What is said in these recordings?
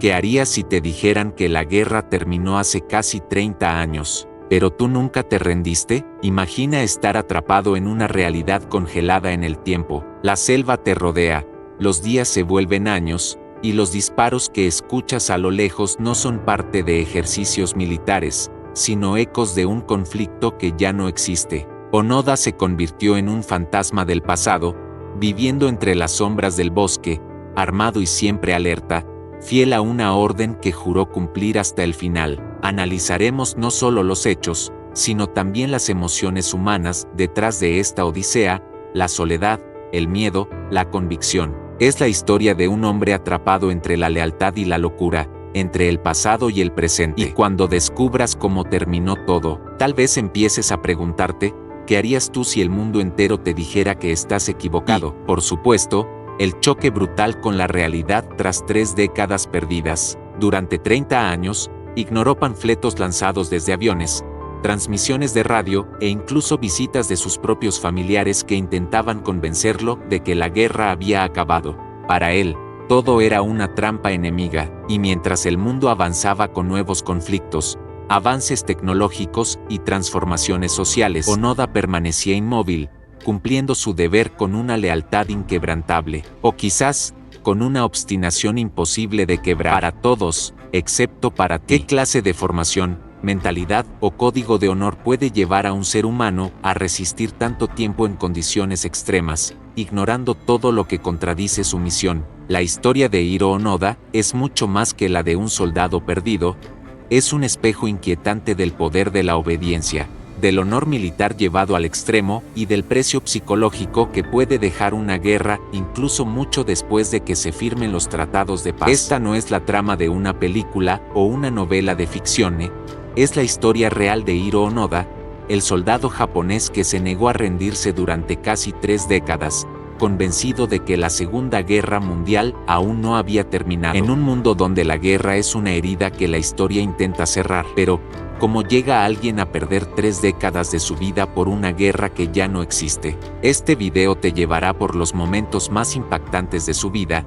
¿Qué harías si te dijeran que la guerra terminó hace casi 30 años? ¿Pero tú nunca te rendiste? Imagina estar atrapado en una realidad congelada en el tiempo. La selva te rodea, los días se vuelven años, y los disparos que escuchas a lo lejos no son parte de ejercicios militares, sino ecos de un conflicto que ya no existe. Onoda se convirtió en un fantasma del pasado, viviendo entre las sombras del bosque, armado y siempre alerta, fiel a una orden que juró cumplir hasta el final. Analizaremos no solo los hechos, sino también las emociones humanas detrás de esta odisea, la soledad, el miedo, la convicción. Es la historia de un hombre atrapado entre la lealtad y la locura, entre el pasado y el presente. Y cuando descubras cómo terminó todo, tal vez empieces a preguntarte, ¿qué harías tú si el mundo entero te dijera que estás equivocado? Y, por supuesto, el choque brutal con la realidad tras 3 décadas perdidas. Durante 30 años, ignoró panfletos lanzados desde aviones, transmisiones de radio e incluso visitas de sus propios familiares que intentaban convencerlo de que la guerra había acabado. Para él, todo era una trampa enemiga, y mientras el mundo avanzaba con nuevos conflictos, avances tecnológicos y transformaciones sociales, Onoda permanecía inmóvil, cumpliendo su deber con una lealtad inquebrantable, o quizás, con una obstinación imposible de quebrar. Para todos, excepto para ti. ¿Qué clase de formación, mentalidad o código de honor puede llevar a un ser humano a resistir tanto tiempo en condiciones extremas, ignorando todo lo que contradice su misión? La historia de Hiro Onoda es mucho más que la de un soldado perdido, es un espejo inquietante del poder de la obediencia, del honor militar llevado al extremo y del precio psicológico que puede dejar una guerra incluso mucho después de que se firmen los tratados de paz. Esta no es la trama de una película o una novela de ficción, es la historia real de Hiro Onoda, el soldado japonés que se negó a rendirse durante casi 3 décadas, convencido de que la Segunda Guerra Mundial aún no había terminado. En un mundo donde la guerra es una herida que la historia intenta cerrar, pero ¿cómo llega alguien a perder 3 décadas de su vida por una guerra que ya no existe? Este video te llevará por los momentos más impactantes de su vida,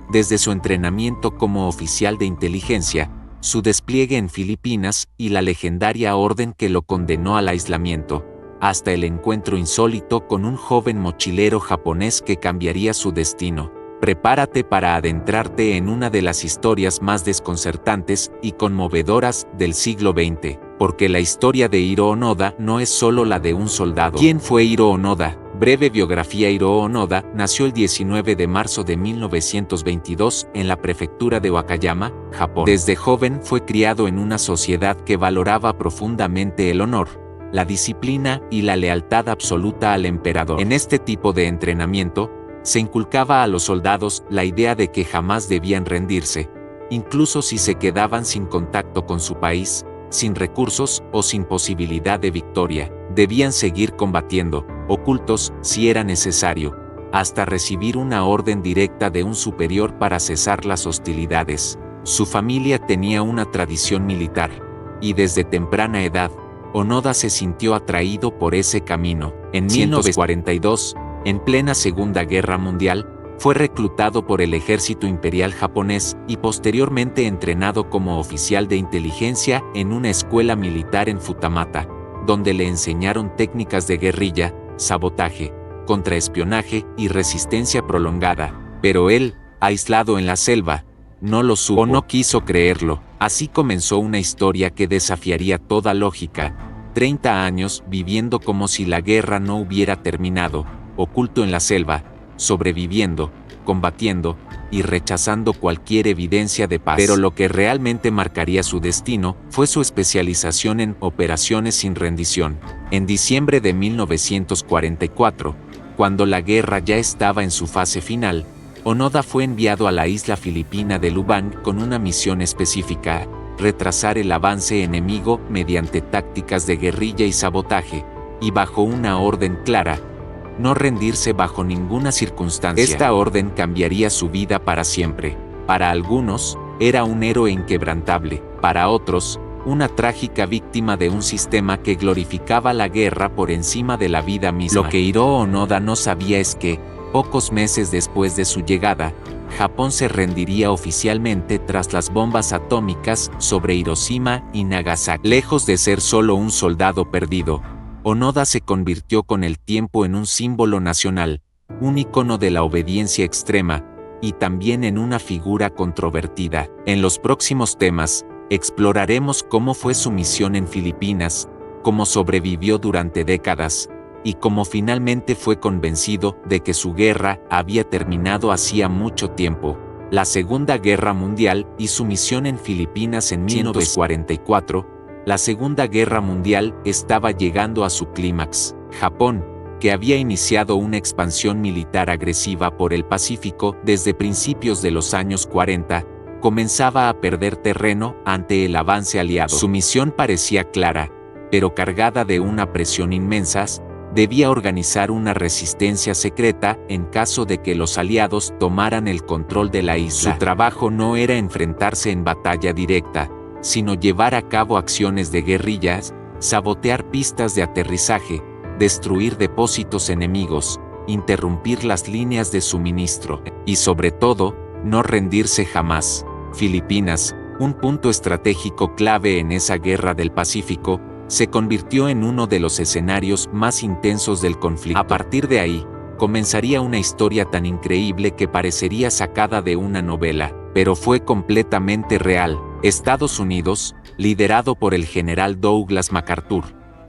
desde su entrenamiento como oficial de inteligencia, su despliegue en Filipinas y la legendaria orden que lo condenó al aislamiento, hasta el encuentro insólito con un joven mochilero japonés que cambiaría su destino. Prepárate para adentrarte en una de las historias más desconcertantes y conmovedoras del siglo XX, porque la historia de Hiro Onoda no es solo la de un soldado. ¿Quién fue Hiro Onoda? Breve biografía. Hiro Onoda nació el 19 de marzo de 1922 en la prefectura de Wakayama, Japón. Desde joven fue criado en una sociedad que valoraba profundamente el honor, la disciplina y la lealtad absoluta al emperador. En este tipo de entrenamiento, se inculcaba a los soldados la idea de que jamás debían rendirse, incluso si se quedaban sin contacto con su país, sin recursos o sin posibilidad de victoria. Debían seguir combatiendo, ocultos si era necesario, hasta recibir una orden directa de un superior para cesar las hostilidades. Su familia tenía una tradición militar, y desde temprana edad, Onoda se sintió atraído por ese camino. En 1942, en plena Segunda Guerra Mundial, fue reclutado por el ejército imperial japonés y posteriormente entrenado como oficial de inteligencia en una escuela militar en Futamata, donde le enseñaron técnicas de guerrilla, sabotaje, contraespionaje y resistencia prolongada. Pero él, aislado en la selva, no lo supo o no quiso creerlo. Así comenzó una historia que desafiaría toda lógica. 30 años viviendo como si la guerra no hubiera terminado, oculto en la selva, sobreviviendo, combatiendo y rechazando cualquier evidencia de paz. Pero lo que realmente marcaría su destino fue su especialización en operaciones sin rendición. En diciembre de 1944, cuando la guerra ya estaba en su fase final, Onoda fue enviado a la isla filipina de Lubang con una misión específica: retrasar el avance enemigo mediante tácticas de guerrilla y sabotaje, y bajo una orden clara: no rendirse bajo ninguna circunstancia. Esta orden cambiaría su vida para siempre. Para algunos, era un héroe inquebrantable; para otros, una trágica víctima de un sistema que glorificaba la guerra por encima de la vida misma. Lo que Hiro Onoda no sabía es que, pocos meses después de su llegada, Japón se rendiría oficialmente tras las bombas atómicas sobre Hiroshima y Nagasaki. Lejos de ser solo un soldado perdido, Onoda se convirtió con el tiempo en un símbolo nacional, un icono de la obediencia extrema, y también en una figura controvertida. En los próximos temas, exploraremos cómo fue su misión en Filipinas, cómo sobrevivió durante décadas, y cómo finalmente fue convencido de que su guerra había terminado hacía mucho tiempo. La Segunda Guerra Mundial y su misión en Filipinas en 1944. La Segunda Guerra Mundial estaba llegando a su clímax. Japón, que había iniciado una expansión militar agresiva por el Pacífico desde principios de los años 40, comenzaba a perder terreno ante el avance aliado. Su misión parecía clara, pero cargada de una presión inmensa. Debía organizar una resistencia secreta en caso de que los aliados tomaran el control de la isla. Su trabajo no era enfrentarse en batalla directa, sino llevar a cabo acciones de guerrillas, sabotear pistas de aterrizaje, destruir depósitos enemigos, interrumpir las líneas de suministro, y sobre todo, no rendirse jamás. Filipinas, un punto estratégico clave en esa guerra del Pacífico, se convirtió en uno de los escenarios más intensos del conflicto. A partir de ahí, comenzaría una historia tan increíble que parecería sacada de una novela, pero fue completamente real. Estados Unidos, liderado por el general Douglas MacArthur,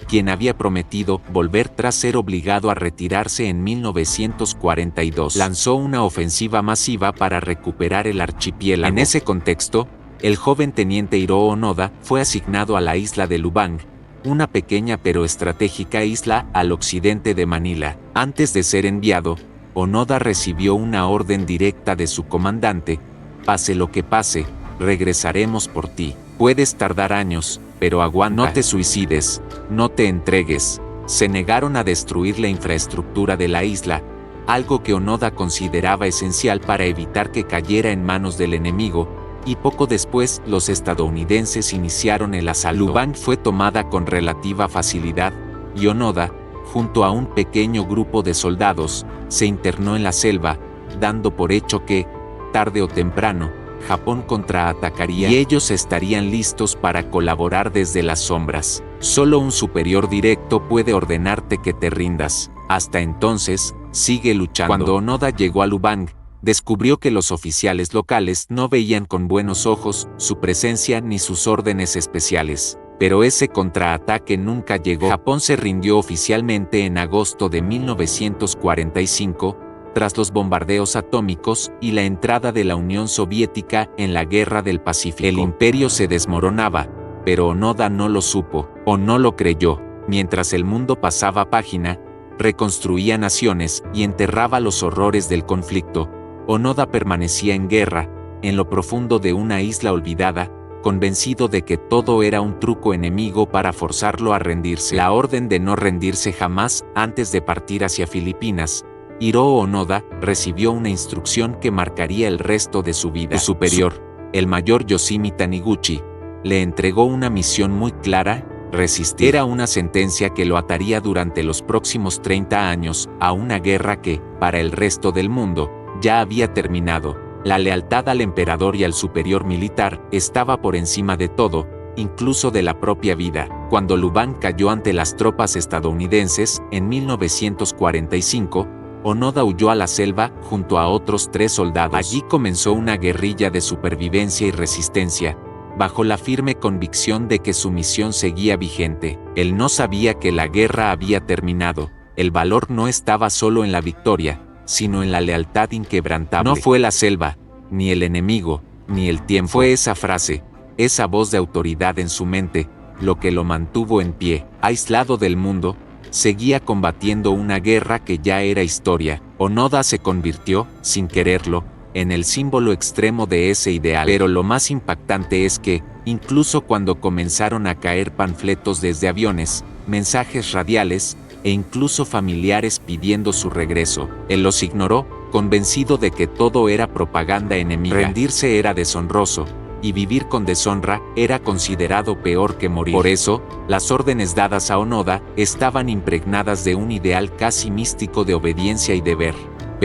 quien había prometido volver tras ser obligado a retirarse en 1942, lanzó una ofensiva masiva para recuperar el archipiélago. En ese contexto, el joven teniente Hiroo Onoda fue asignado a la isla de Lubang, una pequeña pero estratégica isla al occidente de Manila. Antes de ser enviado, Onoda recibió una orden directa de su comandante: pase lo que pase, regresaremos por ti. Puedes tardar años, pero aguanta. No te suicides, no te entregues. Se negaron a destruir la infraestructura de la isla, algo que Onoda consideraba esencial para evitar que cayera en manos del enemigo, y poco después los estadounidenses iniciaron el asalto. Lubang fue tomada con relativa facilidad, y Onoda, junto a un pequeño grupo de soldados, se internó en la selva, dando por hecho que, tarde o temprano, Japón contraatacaría y ellos estarían listos para colaborar desde las sombras. Solo un superior directo puede ordenarte que te rindas. Hasta entonces, sigue luchando. Cuando Onoda llegó a Lubang, descubrió que los oficiales locales no veían con buenos ojos su presencia ni sus órdenes especiales. Pero ese contraataque nunca llegó. Japón se rindió oficialmente en agosto de 1945, tras los bombardeos atómicos y la entrada de la Unión Soviética en la Guerra del Pacífico. El imperio se desmoronaba, pero Onoda no lo supo, o no lo creyó. Mientras el mundo pasaba página, reconstruía naciones y enterraba los horrores del conflicto, Onoda permanecía en guerra, en lo profundo de una isla olvidada, convencido de que todo era un truco enemigo para forzarlo a rendirse. La orden de no rendirse jamás antes de partir hacia Filipinas, Hiroo Onoda recibió una instrucción que marcaría el resto de su vida. Su superior, el mayor Yoshimi Taniguchi, le entregó una misión muy clara: resistir. Era una sentencia que lo ataría durante los próximos 30 años a una guerra que, para el resto del mundo, ya había terminado. La lealtad al emperador y al superior militar estaba por encima de todo, incluso de la propia vida. Cuando Lubang cayó ante las tropas estadounidenses en 1945, Onoda huyó a la selva junto a otros 3 soldados. Allí comenzó una guerrilla de supervivencia y resistencia, bajo la firme convicción de que su misión seguía vigente. Él no sabía que la guerra había terminado. El valor no estaba solo en la victoria, sino en la lealtad inquebrantable. No fue la selva, ni el enemigo, ni el tiempo. Fue esa frase, esa voz de autoridad en su mente, lo que lo mantuvo en pie. Aislado del mundo, seguía combatiendo una guerra que ya era historia. Onoda se convirtió, sin quererlo, en el símbolo extremo de ese ideal. Pero lo más impactante es que, incluso cuando comenzaron a caer panfletos desde aviones, mensajes radiales, e incluso familiares pidiendo su regreso, él los ignoró, convencido de que todo era propaganda enemiga. Rendirse era deshonroso, y vivir con deshonra era considerado peor que morir. Por eso, las órdenes dadas a Onoda estaban impregnadas de un ideal casi místico de obediencia y deber.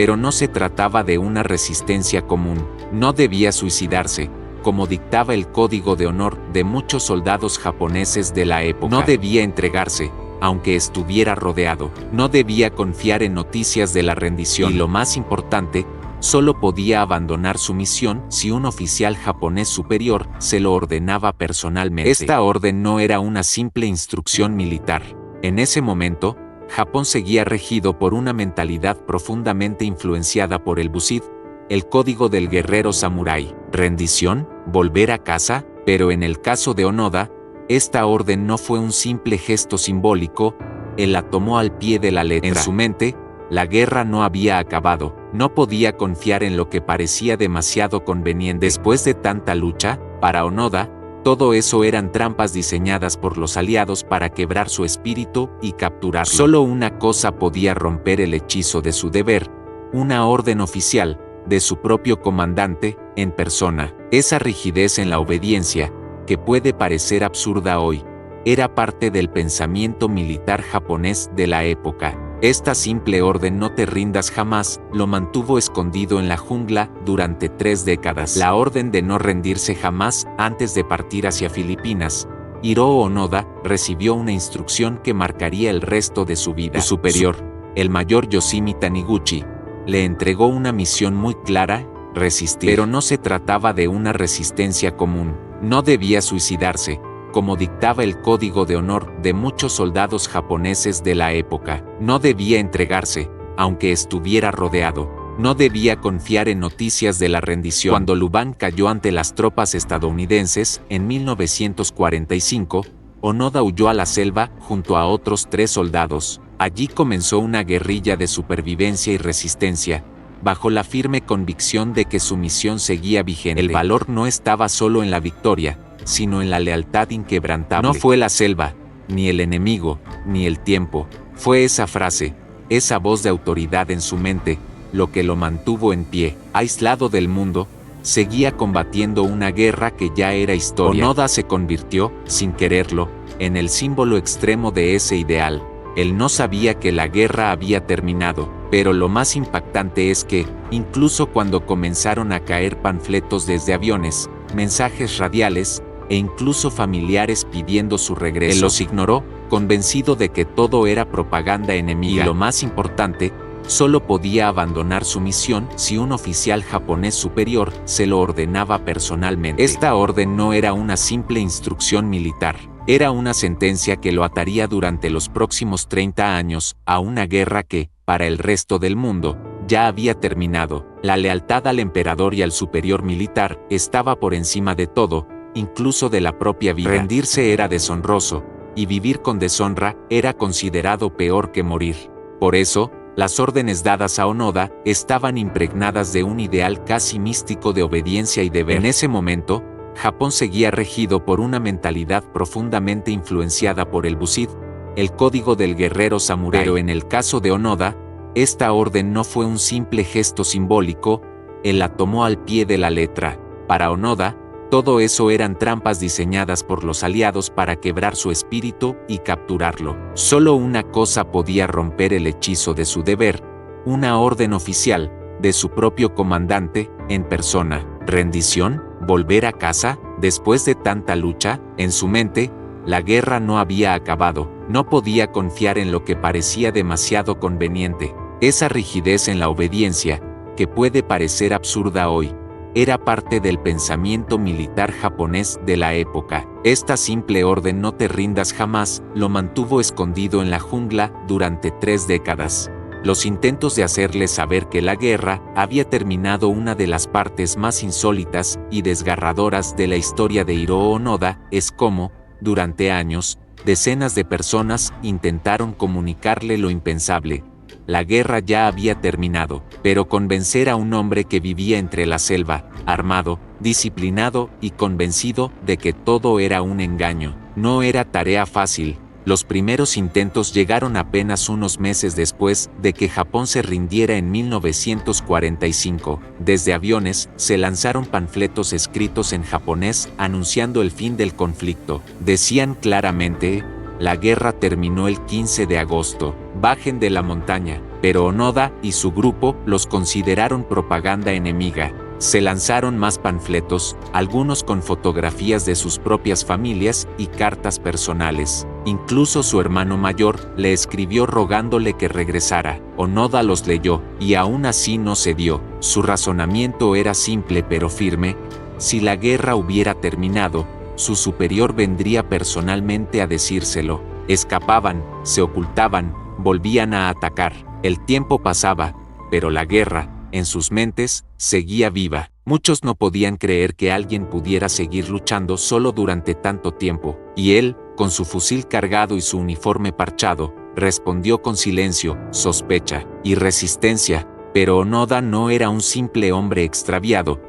Pero no se trataba de una resistencia común. No debía suicidarse, como dictaba el código de honor de muchos soldados japoneses de la época. No debía entregarse, aunque estuviera rodeado. No debía confiar en noticias de la rendición. Y lo más importante, solo podía abandonar su misión si un oficial japonés superior se lo ordenaba personalmente. Esta orden no era una simple instrucción militar. En ese momento, Japón seguía regido por una mentalidad profundamente influenciada por el Bushido, el código del guerrero samurái. ¿Rendición? ¿Volver a casa? Pero en el caso de Onoda, esta orden no fue un simple gesto simbólico, él la tomó al pie de la letra. En su mente, la guerra no había acabado, no podía confiar en lo que parecía demasiado conveniente. Después de tanta lucha, para Onoda, todo eso eran trampas diseñadas por los aliados para quebrar su espíritu y capturarlo. Solo una cosa podía romper el hechizo de su deber, una orden oficial, de su propio comandante, en persona. Esa rigidez en la obediencia, que puede parecer absurda hoy, era parte del pensamiento militar japonés de la época. Esta simple orden "no te rindas jamás" lo mantuvo escondido en la jungla durante 3 décadas. La orden de no rendirse jamás antes de partir hacia Filipinas. Hiroo Onoda recibió una instrucción que marcaría el resto de su vida. Su superior, el mayor Yoshimi Taniguchi, le entregó una misión muy clara: resistir. Pero no se trataba de una resistencia común. No debía suicidarse, como dictaba el código de honor de muchos soldados japoneses de la época. No debía entregarse, aunque estuviera rodeado. No debía confiar en noticias de la rendición. Cuando Lubang cayó ante las tropas estadounidenses en 1945, Onoda huyó a la selva junto a otros 3 soldados. Allí comenzó una guerrilla de supervivencia y resistencia, bajo la firme convicción de que su misión seguía vigente. El valor no estaba solo en la victoria, sino en la lealtad inquebrantable. No fue la selva, ni el enemigo, ni el tiempo. Fue esa frase, esa voz de autoridad en su mente, lo que lo mantuvo en pie. Aislado del mundo, seguía combatiendo una guerra que ya era historia. Onoda se convirtió, sin quererlo, en el símbolo extremo de ese ideal. Él no sabía que la guerra había terminado, pero lo más impactante es que, incluso cuando comenzaron a caer panfletos desde aviones, mensajes radiales, e incluso familiares pidiendo su regreso, él los ignoró, convencido de que todo era propaganda enemiga. Y lo más importante, solo podía abandonar su misión si un oficial japonés superior se lo ordenaba personalmente. Esta orden no era una simple instrucción militar, era una sentencia que lo ataría durante los próximos 30 años a una guerra que, para el resto del mundo, ya había terminado. La lealtad al emperador y al superior militar estaba por encima de todo, incluso de la propia vida. Rendirse era deshonroso, y vivir con deshonra era considerado peor que morir. Por eso, las órdenes dadas a Onoda estaban impregnadas de un ideal casi místico de obediencia y deber. En ese momento, Japón seguía regido por una mentalidad profundamente influenciada por el Bushido, el código del guerrero samurái. Pero en el caso de Onoda, esta orden no fue un simple gesto simbólico, él la tomó al pie de la letra. Para Onoda, todo eso eran trampas diseñadas por los aliados para quebrar su espíritu y capturarlo. Solo una cosa podía romper el hechizo de su deber, una orden oficial, de su propio comandante, en persona. ¿Rendición? ¿Volver a casa? Después de tanta lucha, en su mente, la guerra no había acabado. No podía confiar en lo que parecía demasiado conveniente. Esa rigidez en la obediencia, que puede parecer absurda hoy, era parte del pensamiento militar japonés de la época. Esta simple orden "no te rindas jamás" lo mantuvo escondido en la jungla durante 3 décadas. Los intentos de hacerle saber que la guerra había terminado, una de las partes más insólitas y desgarradoras de la historia de Hiroo Onoda, es como, durante años, decenas de personas intentaron comunicarle lo impensable. La guerra ya había terminado, pero convencer a un hombre que vivía entre la selva, armado, disciplinado y convencido de que todo era un engaño, no era tarea fácil. Los primeros intentos llegaron apenas unos meses después de que Japón se rindiera en 1945. Desde aviones se lanzaron panfletos escritos en japonés anunciando el fin del conflicto. Decían claramente: la guerra terminó el 15 de agosto, bajen de la montaña, pero Onoda y su grupo los consideraron propaganda enemiga. Se lanzaron más panfletos, algunos con fotografías de sus propias familias y cartas personales. Incluso su hermano mayor le escribió rogándole que regresara. Onoda los leyó, y aún así no cedió. Su razonamiento era simple pero firme. Si la guerra hubiera terminado, su superior vendría personalmente a decírselo. Escapaban, se ocultaban, volvían a atacar. El tiempo pasaba, pero la guerra, en sus mentes, seguía viva. Muchos no podían creer que alguien pudiera seguir luchando solo durante tanto tiempo, y él, con su fusil cargado y su uniforme parchado, respondió con silencio, sospecha y resistencia. Pero Onoda no era un simple hombre extraviado,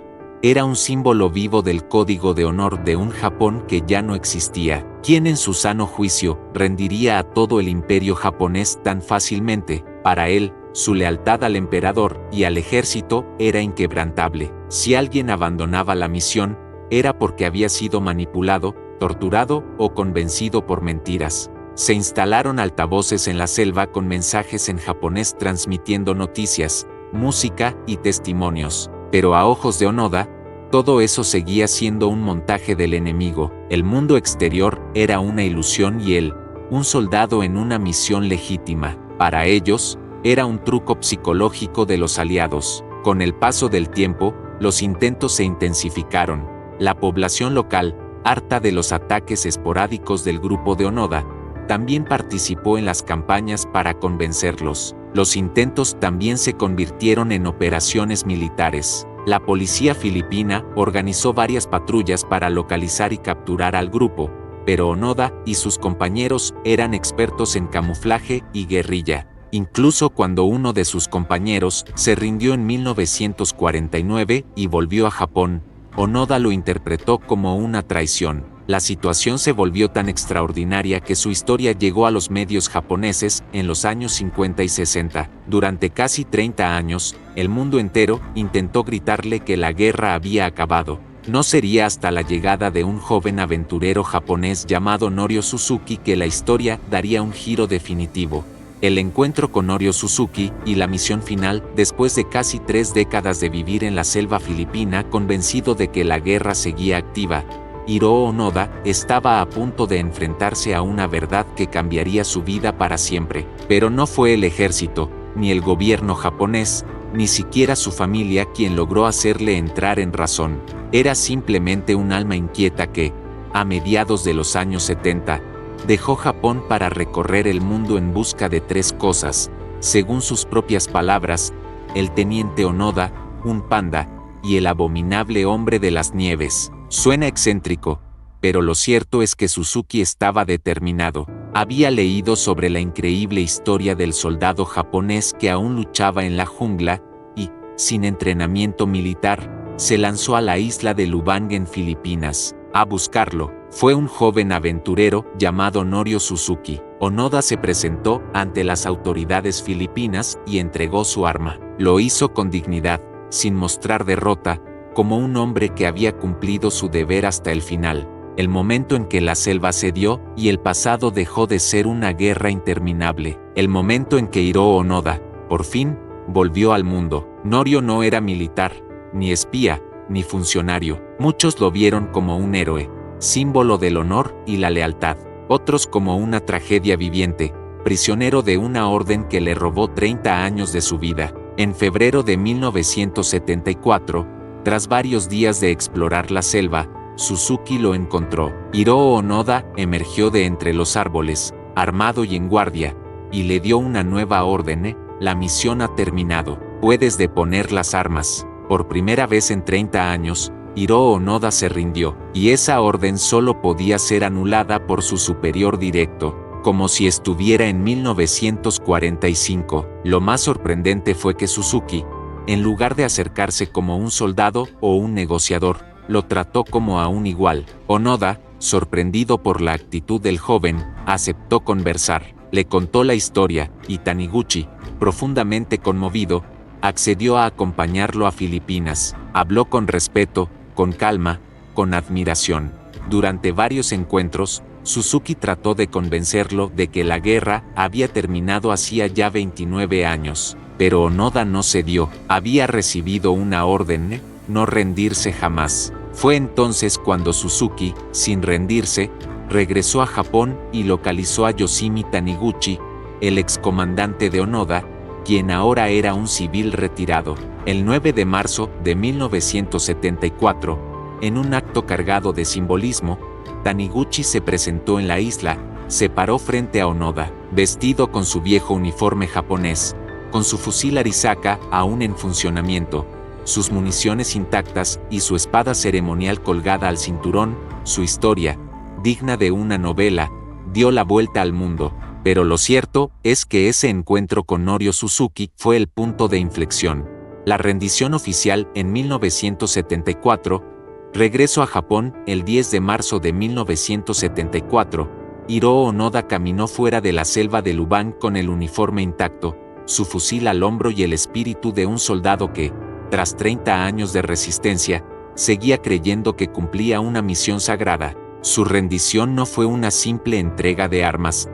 era un símbolo vivo del código de honor de un Japón que ya no existía. ¿Quién en su sano juicio rendiría a todo el imperio japonés tan fácilmente? Para él, su lealtad al emperador y al ejército era inquebrantable. Si alguien abandonaba la misión, era porque había sido manipulado, torturado o convencido por mentiras. Se instalaron altavoces en la selva con mensajes en japonés transmitiendo noticias, música y testimonios. Pero a ojos de Onoda, todo eso seguía siendo un montaje del enemigo. El mundo exterior era una ilusión y él, un soldado en una misión legítima. Para ellos, era un truco psicológico de los aliados. Con el paso del tiempo, los intentos se intensificaron. La población local, harta de los ataques esporádicos del grupo de Onoda, también participó en las campañas para convencerlos. Los intentos también se convirtieron en operaciones militares. La policía filipina organizó varias patrullas para localizar y capturar al grupo, pero Onoda y sus compañeros eran expertos en camuflaje y guerrilla. Incluso cuando uno de sus compañeros se rindió en 1949 y volvió a Japón, Onoda lo interpretó como una traición. La situación se volvió tan extraordinaria que su historia llegó a los medios japoneses en los años 50 y 60. Durante casi 30 años, el mundo entero intentó gritarle que la guerra había acabado. No sería hasta la llegada de un joven aventurero japonés llamado Norio Suzuki que la historia daría un giro definitivo. El encuentro con Norio Suzuki y la misión final, después de casi 3 décadas de vivir en la selva filipina convencido de que la guerra seguía activa, Hiroo Onoda estaba a punto de enfrentarse a una verdad que cambiaría su vida para siempre. Pero no fue el ejército, ni el gobierno japonés, ni siquiera su familia quien logró hacerle entrar en razón. Era simplemente un alma inquieta que, a mediados de los años 70, dejó Japón para recorrer el mundo en busca de 3 cosas. Según sus propias palabras, el teniente Onoda, un panda, y el abominable hombre de las nieves. Suena excéntrico, pero lo cierto es que Suzuki estaba determinado. Había leído sobre la increíble historia del soldado japonés que aún luchaba en la jungla y, sin entrenamiento militar, se lanzó a la isla de Lubang en Filipinas. A buscarlo, fue un joven aventurero llamado Norio Suzuki. Onoda se presentó ante las autoridades filipinas y entregó su arma. Lo hizo con dignidad, sin mostrar derrota, como un hombre que había cumplido su deber hasta el final. El momento en que la selva cedió y el pasado dejó de ser una guerra interminable. El momento en que Hiroo Onoda, por fin, volvió al mundo. Norio no era militar, ni espía, ni funcionario. Muchos lo vieron como un héroe, símbolo del honor y la lealtad. Otros como una tragedia viviente, prisionero de una orden que le robó 30 años de su vida. En febrero de 1974, tras varios días de explorar la selva, Suzuki lo encontró. Hiroo Onoda emergió de entre los árboles, armado y en guardia, y le dio una nueva orden: la misión ha terminado. Puedes deponer las armas. Por primera vez en 30 años, Hiroo Onoda se rindió, y esa orden solo podía ser anulada por su superior directo, como si estuviera en 1945. Lo más sorprendente fue que Suzuki, en lugar de acercarse como un soldado o un negociador, lo trató como a un igual. Onoda, sorprendido por la actitud del joven, aceptó conversar. Le contó la historia, y Taniguchi, profundamente conmovido, accedió a acompañarlo a Filipinas. Habló con respeto, con calma, con admiración. Durante varios encuentros, Suzuki trató de convencerlo de que la guerra había terminado hacía ya 29 años, pero Onoda no cedió. Había recibido una orden: no rendirse jamás. Fue entonces cuando Suzuki, sin rendirse, regresó a Japón y localizó a Yoshimi Taniguchi, el excomandante de Onoda, quien ahora era un civil retirado. El 9 de marzo de 1974, en un acto cargado de simbolismo, Taniguchi se presentó en la isla, se paró frente a Onoda, vestido con su viejo uniforme japonés, con su fusil Arisaka aún en funcionamiento, sus municiones intactas y su espada ceremonial colgada al cinturón. Su historia, digna de una novela, dio la vuelta al mundo. Pero lo cierto es que ese encuentro con Norio Suzuki fue el punto de inflexión. La rendición oficial en 1974, regreso a Japón el 10 de marzo de 1974, Hiroo Onoda caminó fuera de la selva de Lubang con el uniforme intacto, su fusil al hombro y el espíritu de un soldado que, tras 30 años de resistencia, seguía creyendo que cumplía una misión sagrada. Su rendición no fue una simple entrega de armas,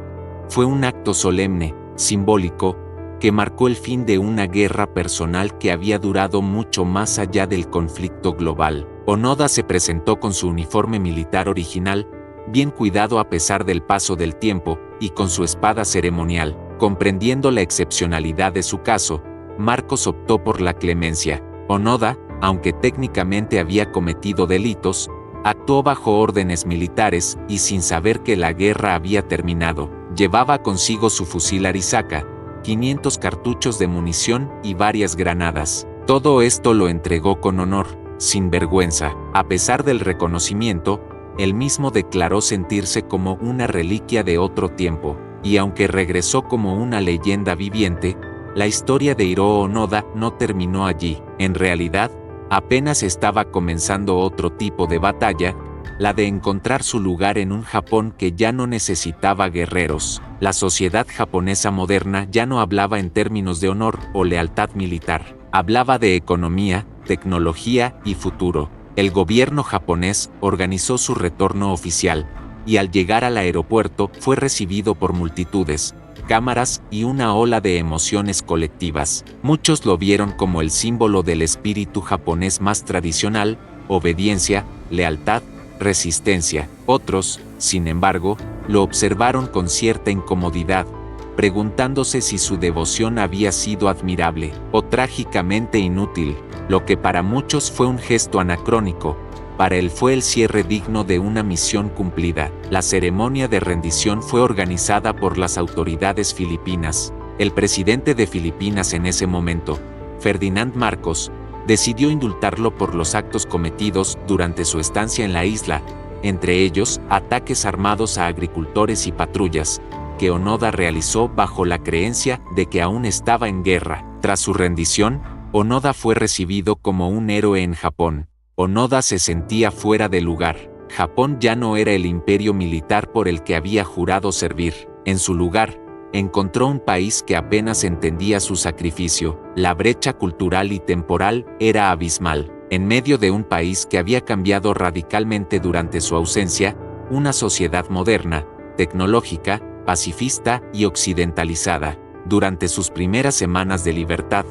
fue un acto solemne, simbólico, que marcó el fin de una guerra personal que había durado mucho más allá del conflicto global. Onoda se presentó con su uniforme militar original, bien cuidado a pesar del paso del tiempo, y con su espada ceremonial. Comprendiendo la excepcionalidad de su caso, Marcos optó por la clemencia. Onoda, aunque técnicamente había cometido delitos, actuó bajo órdenes militares y sin saber que la guerra había terminado. Llevaba consigo su fusil Arisaka, 500 cartuchos de munición y varias granadas. Todo esto lo entregó con honor, sin vergüenza. A pesar del reconocimiento, él mismo declaró sentirse como una reliquia de otro tiempo, y aunque regresó como una leyenda viviente, la historia de Hiroo Onoda no terminó allí. En realidad, apenas estaba comenzando otro tipo de batalla, la de encontrar su lugar en un Japón que ya no necesitaba guerreros. La sociedad japonesa moderna ya no hablaba en términos de honor o lealtad militar, hablaba de economía, tecnología y futuro. El gobierno japonés organizó su retorno oficial, y al llegar al aeropuerto fue recibido por multitudes, cámaras y una ola de emociones colectivas. Muchos lo vieron como el símbolo del espíritu japonés más tradicional: obediencia, lealtad, resistencia. Otros, sin embargo, lo observaron con cierta incomodidad, preguntándose si su devoción había sido admirable o trágicamente inútil. Lo que para muchos fue un gesto anacrónico, para él fue el cierre digno de una misión cumplida. La ceremonia de rendición fue organizada por las autoridades filipinas. El presidente de Filipinas en ese momento, Ferdinand Marcos, decidió indultarlo por los actos cometidos durante su estancia en la isla, entre ellos ataques armados a agricultores y patrullas, que Onoda realizó bajo la creencia de que aún estaba en guerra. Tras su rendición, Onoda fue recibido como un héroe en Japón. Onoda se sentía fuera de lugar. Japón ya no era el imperio militar por el que había jurado servir. En su lugar, encontró un país que apenas entendía su sacrificio. La brecha cultural y temporal era abismal. En medio de un país que había cambiado radicalmente durante su ausencia, una sociedad moderna, tecnológica, pacifista y occidentalizada. Durante sus primeras semanas de libertad,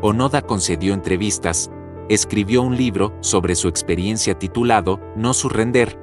Onoda concedió entrevistas, escribió un libro sobre su experiencia titulado No surrender,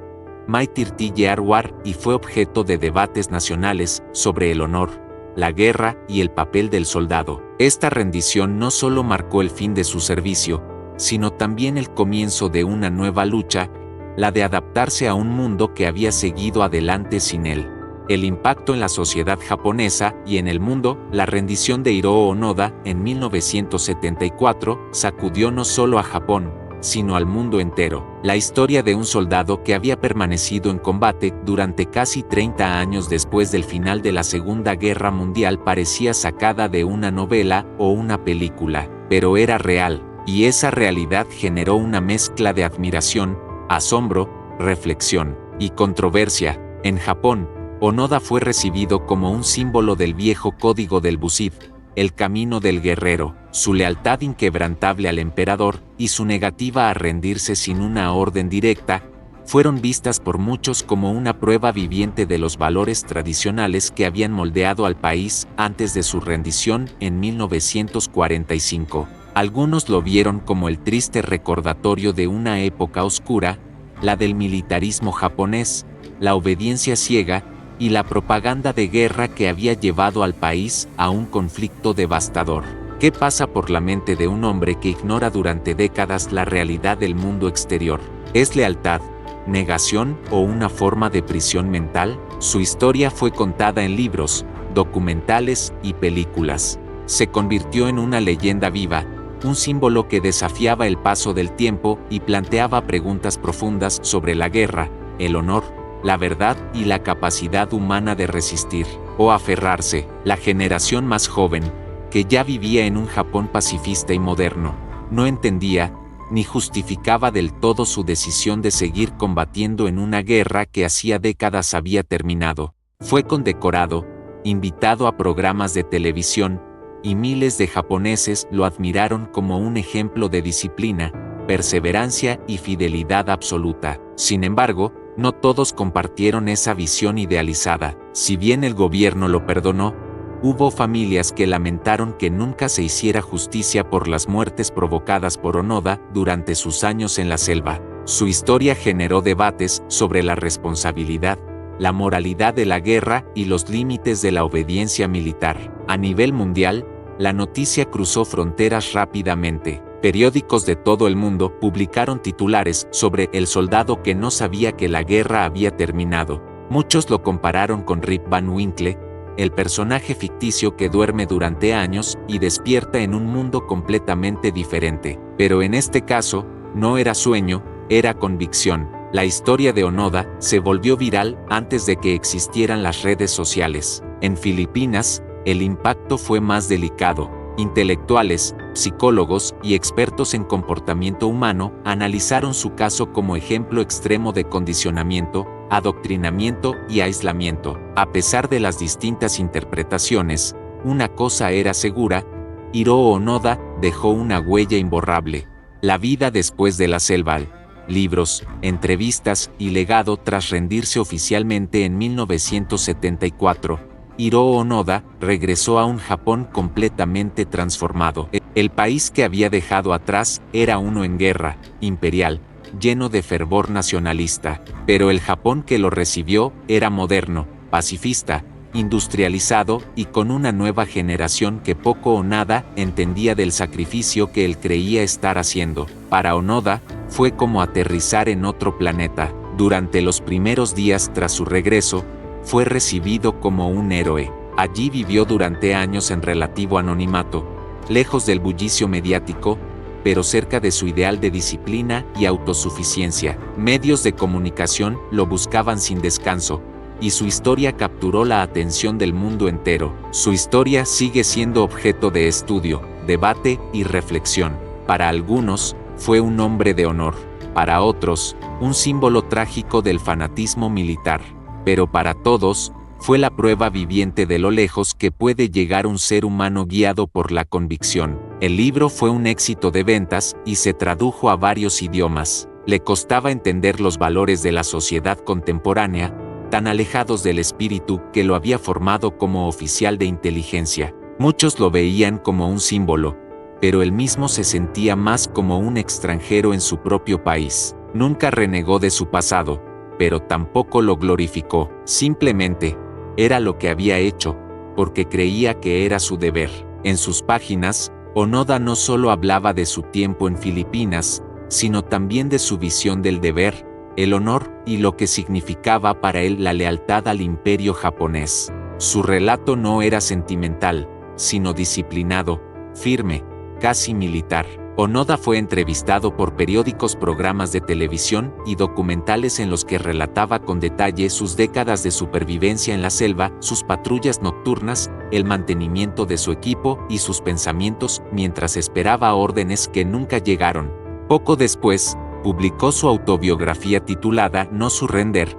Maitirti Year y fue objeto de debates nacionales sobre el honor, la guerra y el papel del soldado. Esta rendición no solo marcó el fin de su servicio, sino también el comienzo de una nueva lucha, la de adaptarse a un mundo que había seguido adelante sin él. El impacto en la sociedad japonesa y en el mundo. La rendición de Hiroo Onoda en 1974 sacudió no solo a Japón, sino al mundo entero. La historia de un soldado que había permanecido en combate durante casi 30 años después del final de la Segunda Guerra Mundial parecía sacada de una novela o una película, pero era real, y esa realidad generó una mezcla de admiración, asombro, reflexión y controversia. En Japón, Onoda fue recibido como un símbolo del viejo código del Bushido, el camino del guerrero, su lealtad inquebrantable al emperador y su negativa a rendirse sin una orden directa, fueron vistas por muchos como una prueba viviente de los valores tradicionales que habían moldeado al país antes de su rendición en 1945. Algunos lo vieron como el triste recordatorio de una época oscura, la del militarismo japonés, la obediencia ciega y la propaganda de guerra que había llevado al país a un conflicto devastador. ¿Qué pasa por la mente de un hombre que ignora durante décadas la realidad del mundo exterior? ¿Es lealtad, negación o una forma de prisión mental? Su historia fue contada en libros, documentales y películas. Se convirtió en una leyenda viva, un símbolo que desafiaba el paso del tiempo y planteaba preguntas profundas sobre la guerra, el honor, la verdad y la capacidad humana de resistir o aferrarse. La generación más joven, que ya vivía en un Japón pacifista y moderno, no entendía ni justificaba del todo su decisión de seguir combatiendo en una guerra que hacía décadas había terminado. Fue condecorado, invitado a programas de televisión, y miles de japoneses lo admiraron como un ejemplo de disciplina, perseverancia y fidelidad absoluta. Sin embargo, no todos compartieron esa visión idealizada. Si bien el gobierno lo perdonó, hubo familias que lamentaron que nunca se hiciera justicia por las muertes provocadas por Onoda durante sus años en la selva. Su historia generó debates sobre la responsabilidad, la moralidad de la guerra y los límites de la obediencia militar. A nivel mundial, la noticia cruzó fronteras rápidamente. Periódicos de todo el mundo publicaron titulares sobre el soldado que no sabía que la guerra había terminado. Muchos lo compararon con Rip Van Winkle, el personaje ficticio que duerme durante años y despierta en un mundo completamente diferente. Pero en este caso, no era sueño, era convicción. La historia de Onoda se volvió viral antes de que existieran las redes sociales. En Filipinas, el impacto fue más delicado. Intelectuales, psicólogos y expertos en comportamiento humano analizaron su caso como ejemplo extremo de condicionamiento, adoctrinamiento y aislamiento. A pesar de las distintas interpretaciones, una cosa era segura: Hiroo Onoda dejó una huella imborrable. La vida después de la selva, libros, entrevistas y legado. Tras rendirse oficialmente en 1974, Hiroo Onoda regresó a un Japón completamente transformado. El país que había dejado atrás era uno en guerra, imperial, lleno de fervor nacionalista, pero el Japón que lo recibió era moderno, pacifista, industrializado y con una nueva generación que poco o nada entendía del sacrificio que él creía estar haciendo. Para Onoda, fue como aterrizar en otro planeta. Durante los primeros días tras su regreso, fue recibido como un héroe. Allí vivió durante años en relativo anonimato, lejos del bullicio mediático, pero cerca de su ideal de disciplina y autosuficiencia. Medios de comunicación lo buscaban sin descanso, y su historia capturó la atención del mundo entero. Su historia sigue siendo objeto de estudio, debate y reflexión. Para algunos, fue un hombre de honor. Para otros, un símbolo trágico del fanatismo militar. Pero para todos, fue la prueba viviente de lo lejos que puede llegar un ser humano guiado por la convicción. El libro fue un éxito de ventas y se tradujo a varios idiomas. Le costaba entender los valores de la sociedad contemporánea, tan alejados del espíritu que lo había formado como oficial de inteligencia. Muchos lo veían como un símbolo, pero él mismo se sentía más como un extranjero en su propio país. Nunca renegó de su pasado, pero tampoco lo glorificó. Simplemente, era lo que había hecho, porque creía que era su deber. En sus páginas, Onoda no solo hablaba de su tiempo en Filipinas, sino también de su visión del deber, el honor y lo que significaba para él la lealtad al imperio japonés. Su relato no era sentimental, sino disciplinado, firme, casi militar. Onoda fue entrevistado por periódicos, programas de televisión y documentales en los que relataba con detalle sus décadas de supervivencia en la selva, sus patrullas nocturnas, el mantenimiento de su equipo y sus pensamientos mientras esperaba órdenes que nunca llegaron. Poco después, publicó su autobiografía titulada No Surrender,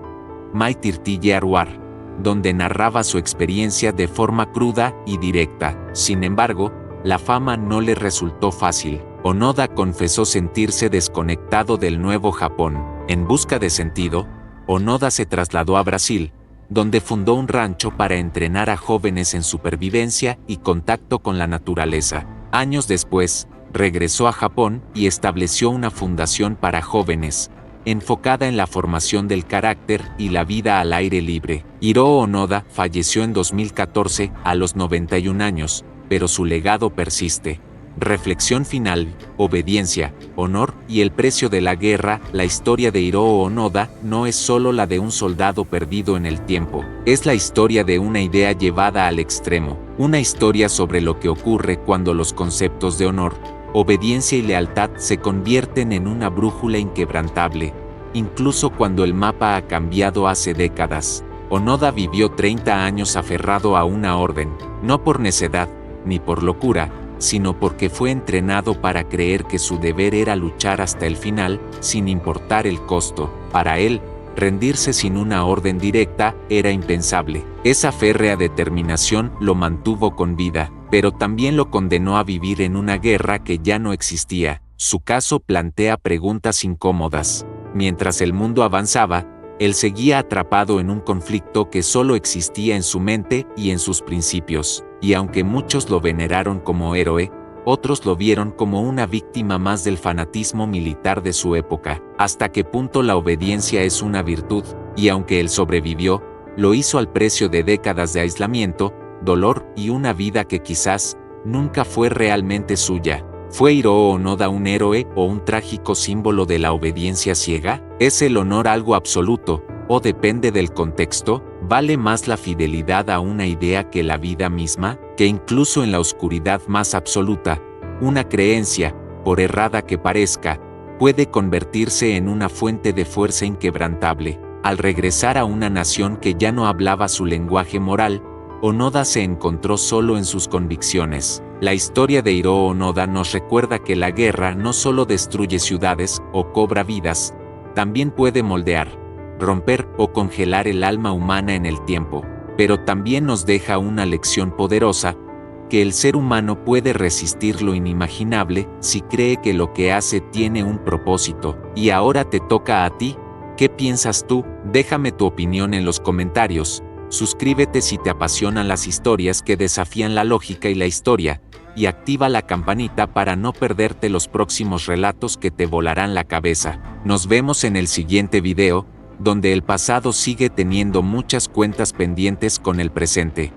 My 30 Year War, donde narraba su experiencia de forma cruda y directa. Sin embargo, la fama no le resultó fácil. Onoda confesó sentirse desconectado del nuevo Japón. En busca de sentido, Onoda se trasladó a Brasil, donde fundó un rancho para entrenar a jóvenes en supervivencia y contacto con la naturaleza. Años después, regresó a Japón y estableció una fundación para jóvenes, enfocada en la formación del carácter y la vida al aire libre. Hiroo Onoda falleció en 2014 a los 91 años, pero su legado persiste. Reflexión final, obediencia, honor y el precio de la guerra. La historia de Hiroo Onoda no es solo la de un soldado perdido en el tiempo, es la historia de una idea llevada al extremo, una historia sobre lo que ocurre cuando los conceptos de honor, obediencia y lealtad se convierten en una brújula inquebrantable, incluso cuando el mapa ha cambiado hace décadas. Onoda vivió 30 años aferrado a una orden, no por necedad, ni por locura, sino porque fue entrenado para creer que su deber era luchar hasta el final, sin importar el costo. Para él, rendirse sin una orden directa era impensable. Esa férrea determinación lo mantuvo con vida, pero también lo condenó a vivir en una guerra que ya no existía. Su caso plantea preguntas incómodas. Mientras el mundo avanzaba, él seguía atrapado en un conflicto que solo existía en su mente y en sus principios. Y aunque muchos lo veneraron como héroe, otros lo vieron como una víctima más del fanatismo militar de su época. ¿Hasta qué punto la obediencia es una virtud? Y aunque él sobrevivió, lo hizo al precio de décadas de aislamiento, dolor y una vida que quizás nunca fue realmente suya. ¿Fue Hiroo Onoda un héroe o un trágico símbolo de la obediencia ciega? ¿Es el honor algo absoluto, o depende del contexto? ¿Vale más la fidelidad a una idea que la vida misma? Que incluso en la oscuridad más absoluta, una creencia, por errada que parezca, puede convertirse en una fuente de fuerza inquebrantable. Al regresar a una nación que ya no hablaba su lenguaje moral, Onoda se encontró solo en sus convicciones. La historia de Hiroo Onoda nos recuerda que la guerra no solo destruye ciudades o cobra vidas, también puede moldear, romper o congelar el alma humana en el tiempo, pero también nos deja una lección poderosa, que el ser humano puede resistir lo inimaginable si cree que lo que hace tiene un propósito. Y ahora te toca a ti. ¿Qué piensas tú? Déjame tu opinión en los comentarios. Suscríbete si te apasionan las historias que desafían la lógica y la historia, y activa la campanita para no perderte los próximos relatos que te volarán la cabeza. Nos vemos en el siguiente video, donde el pasado sigue teniendo muchas cuentas pendientes con el presente.